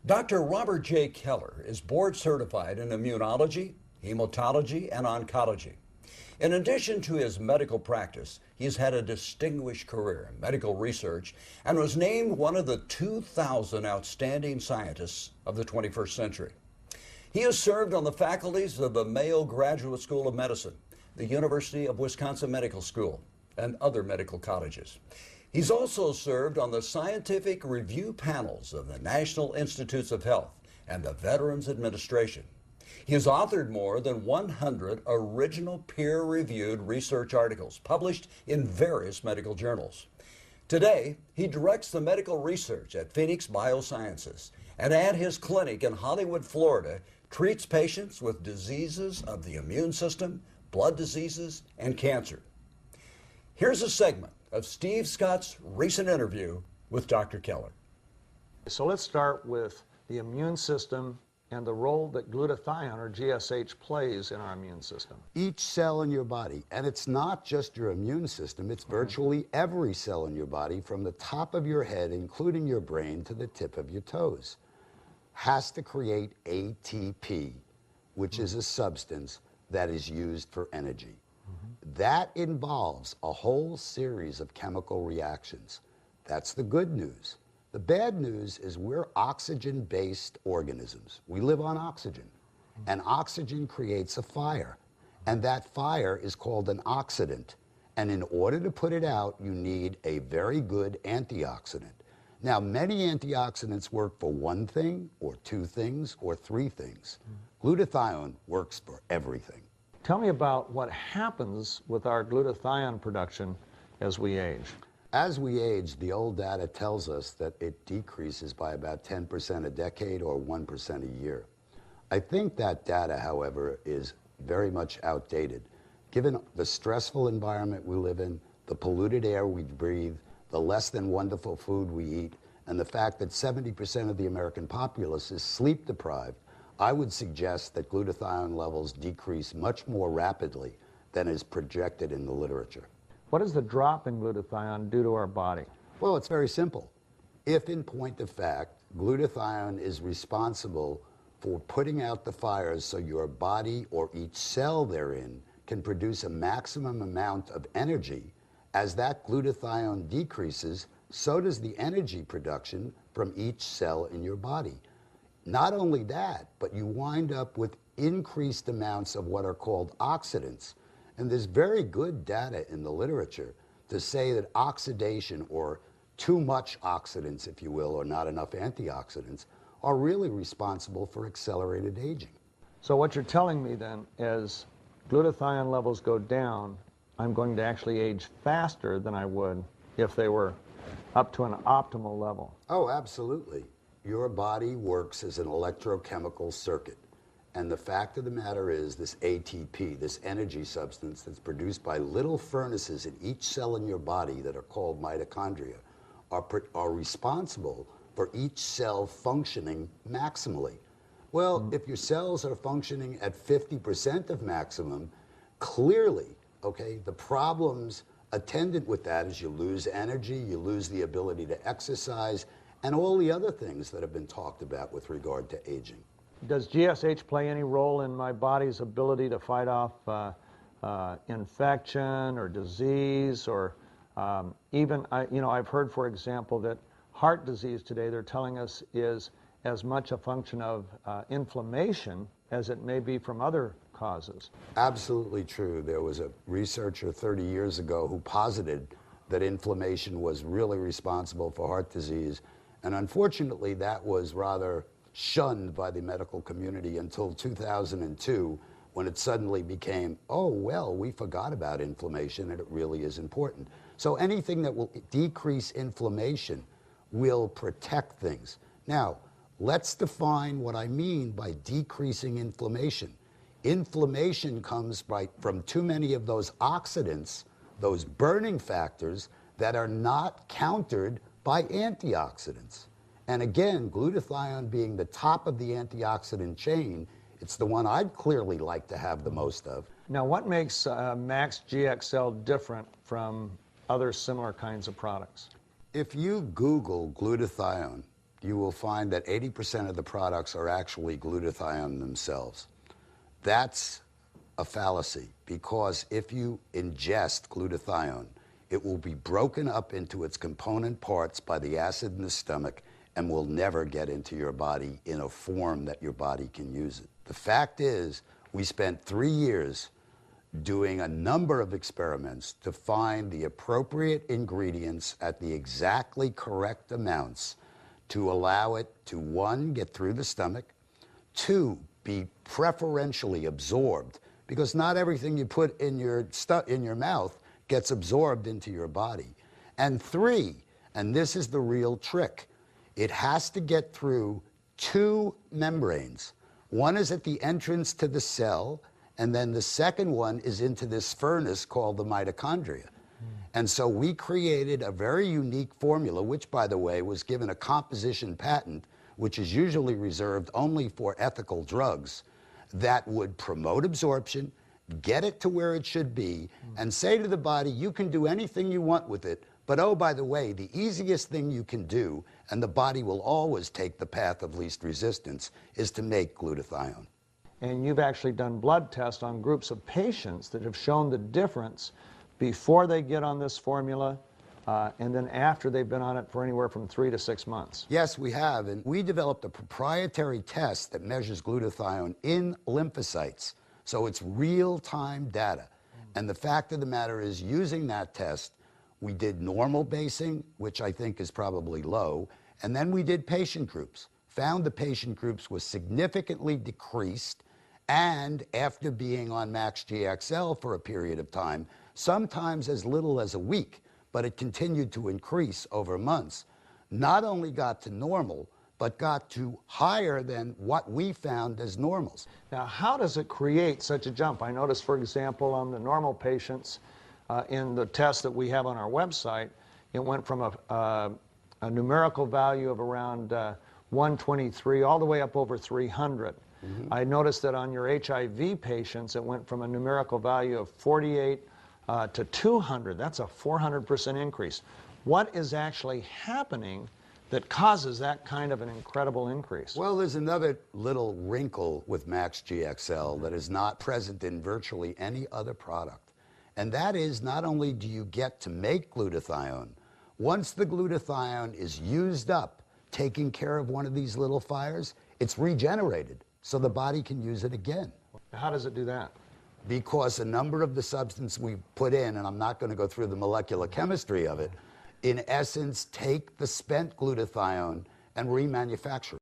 Dr. Robert J. Keller is board certified in immunology, hematology, and oncology. In addition to his medical practice, he's had a distinguished career in medical research and was named one of the 2,000 outstanding scientists of the 21st century. He has served on the faculties of the Mayo Graduate School of Medicine, the University of Wisconsin Medical School, and other medical colleges. He's also served on the scientific review panels of the National Institutes of Health and the Veterans Administration. He has authored more than 100 original peer-reviewed research articles published in various medical journals. Today, he directs the medical research at Phoenix Biosciences, and at his clinic in Hollywood, Florida, treats patients with diseases of the immune system, blood diseases, and cancer. Here's a segment of Steve Scott's recent interview with Dr. Keller. So let's start with the immune system and the role that glutathione, or GSH, plays in our immune system. Each cell in your body, and it's not just your immune system, it's virtually every cell in your body, from the top of your head, including your brain, to the tip of your toes, has to create ATP, which is a substance that is used for energy. That involves a whole series of chemical reactions. That's the good news. The bad news is we're oxygen-based organisms. We live on oxygen, and oxygen creates a fire, and that fire is called an oxidant. And in order to put it out, you need a very good antioxidant. Now, many antioxidants work for one thing, or two things, or three things. Glutathione works for everything. Tell me about what happens with our glutathione production as we age. As we age, the old data tells us that it decreases by about 10% a decade or 1% a year. I think that data, however, is very much outdated. Given the stressful environment we live in, the polluted air we breathe, the less than wonderful food we eat, and the fact that 70% of the American populace is sleep deprived, I would suggest that glutathione levels decrease much more rapidly than is projected in the literature. What does the drop in glutathione do to our body? Well, it's very simple. If, in point of fact, glutathione is responsible for putting out the fires so your body or each cell therein can produce a maximum amount of energy, as that glutathione decreases, so does the energy production from each cell in your body. Not only that, but you wind up with increased amounts of what are called oxidants. And there's very good data in the literature to say that oxidation, or too much oxidants, if you will, or not enough antioxidants, are really responsible for accelerated aging. So what you're telling me then is glutathione levels go down, I'm going to actually age faster than I would if they were up to an optimal level. Oh, absolutely. Your body works as an electrochemical circuit. And the fact of the matter is, this ATP, this energy substance that's produced by little furnaces in each cell in your body that are called mitochondria, are responsible for each cell functioning maximally. Well, if your cells are functioning at 50% of maximum, clearly, okay, the problems attendant with that is you lose energy, you lose the ability to exercise, and all the other things that have been talked about with regard to aging. Does GSH play any role in my body's ability to fight off infection or disease, or even, I've heard, for example, that heart disease today, they're telling us, is as much a function of inflammation as it may be from other causes. Absolutely true. There was a researcher 30 years ago who posited that inflammation was really responsible for heart disease, and unfortunately that was rather shunned by the medical community until 2002, when it suddenly became, oh, well, we forgot about inflammation and it really is important. So anything that will decrease inflammation will protect things. Now, let's define what I mean by decreasing inflammation. Inflammation comes from too many of those oxidants, those burning factors that are not countered by antioxidants. And again, glutathione being the top of the antioxidant chain, it's the one I'd clearly like to have the most of. Now, what makes MaxGXL different from other similar kinds of products? If you Google glutathione, you will find that 80% of the products are actually glutathione themselves. That's a fallacy, because if you ingest glutathione, it will be broken up into its component parts by the acid in the stomach and will never get into your body in a form that your body can use it. The fact is, we spent 3 years doing a number of experiments to find the appropriate ingredients at the exactly correct amounts to allow it to, 1, get through the stomach, 2, be preferentially absorbed, because not everything you put in your mouth gets absorbed into your body, and 3, and this is the real trick, it has to get through 2 membranes. One is at the entrance to the cell, and then the second one is into this furnace called the mitochondria. And so we created a very unique formula, which, by the way, was given a composition patent, which is usually reserved only for ethical drugs, that would promote absorption, get it to where it should be, and say to the body, you can do anything you want with it, but oh, by the way, the easiest thing you can do, and the body will always take the path of least resistance, is to make glutathione. And you've actually done blood tests on groups of patients that have shown the difference before they get on this formula and then after they've been on it for anywhere from 3 to 6 months. Yes, we have. And we developed a proprietary test that measures glutathione in lymphocytes. So it's real-time data. And the fact of the matter is, using that test, we did normal basing, which I think is probably low, and then we did patient groups. Found the patient groups was significantly decreased, and after being on MaxGXL for a period of time, sometimes as little as a week, but it continued to increase over months, not only got to normal, but got to higher than what we found as normals. Now, how does it create such a jump? I noticed, for example, on the normal patients, in the test that we have on our website, it went from a numerical value of around 123 all the way up over 300. I noticed that on your HIV patients, it went from a numerical value of 48 to 200. That's a 400% increase. What is actually happening that causes that kind of an incredible increase? Well, there's another little wrinkle with MaxGXL that is not present in virtually any other product. And that is, not only do you get to make glutathione, once the glutathione is used up, taking care of one of these little fires, it's regenerated, so the body can use it again. How does it do that? Because a number of the substance we put in, and I'm not going to go through the molecular chemistry of it, in essence take the spent glutathione and remanufacture it.